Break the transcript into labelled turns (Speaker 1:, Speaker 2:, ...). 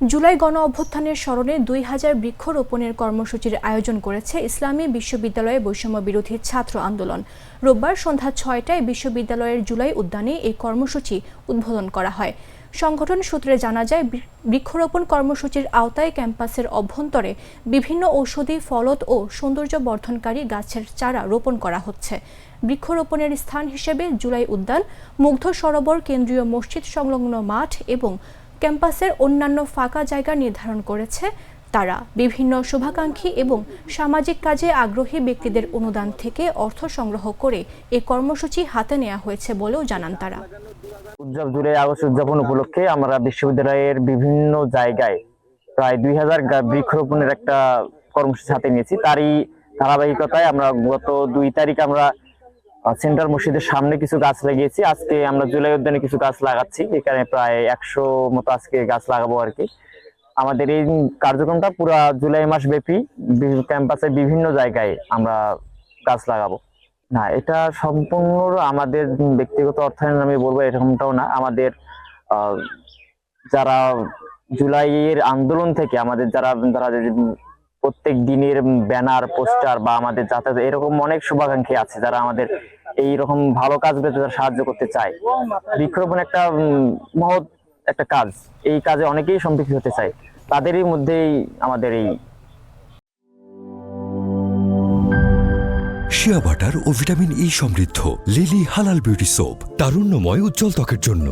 Speaker 1: জুলাই গণ অভ্যুত্থানের স্মরণে 2000 বৃক্ষরোপণের কর্মসূচির আয়োজন করেছে ইসলামী বিশ্ববিদ্যালয়ে বৈষম্য বিরোধী ছাত্র আন্দোলন। রোববার সন্ধ্যা 6টায় বিশ্ববিদ্যালয়ের জুলাই উদ্যানে এই কর্মসূচি উদ্বোধন করা হয়। সংগঠন সূত্রে জানা যায়, বৃক্ষরোপণ কর্মসূচির আওতায় ক্যাম্পাসের অভ্যন্তরে বিভিন্ন ঔষধি, ফলদ ও সৌন্দর্য বর্ধনকারী গাছের চারা রোপণ করা হচ্ছে। বৃক্ষরোপণের স্থান হিসেবে জুলাই উদ্যান, মুগ্ধ সরোবর, কেন্দ্রীয় মসজিদ সংলগ্ন মাঠ এবং ক্যাম্পাসের অন্যান্য ফাঁকা জায়গা নির্ধারণ করেছে তারা। বিভিন্ন শুভাকাঙ্ক্ষী এবং সামাজিক কাজে আগ্রহী ব্যক্তিদের অনুদান থেকে অর্থ সংগ্রহ করে এই কর্মসূচি হাতে নেওয়া হয়েছে বলেও জানান তারা।
Speaker 2: জুলাই আগস্ট উদযাপন উপলক্ষে আমরা বিশ্ববিদ্যালয়ের বিভিন্ন জায়গায় প্রায় 2000 বৃক্ষরোপণের একটা কর্মসূচি হাতে নিয়েছি। তারই ধারাবাহিকতায় আমরা গত 2 তারিখ আমরা সেন্ট্রাল মসজিদের সামনে কিছু গাছ লাগিয়েছি। আজকে আমরা জুলাই উদ্যানে কিছু গাছ লাগাচ্ছি। এখানে প্রায় 100 মতো আজকে গাছ লাগাবো আর কি। আমাদের এই কার্যক্রমটা পুরো জুলাই মাস ব্যাপী ক্যাম্পাসের বিভিন্ন জায়গায় আমরা গাছ লাগাবো। না, এটা সম্পূর্ণ আমাদের ব্যক্তিগত অর্থায়ন আমি বলবো এরকমটাও না। আমাদের যারা জুলাইয়ের আন্দোলন থেকে আমাদের যারা প্রত্যেক দিনের ব্যানার, পোস্টার বা আমাদের যাতায়াত এরকম অনেক শুভাকাঙ্ক্ষী আছে যারা আমাদের এই রকম ভালো কাজ পেতে সাহায্য করতে চায়। বৃক্ষরোপণ একটা মহৎ একটা কাজ, এই কাজে অনেকেই সম্পৃক্ত হতে চায়। তাদেরই মধ্যেই আমাদের এই
Speaker 3: শিয়া বাটার ও ভিটামিন ই সমৃদ্ধ লিলি হালাল বিউটি সোপ, তারুণ্যময় উজ্জ্বল ত্বকের জন্য।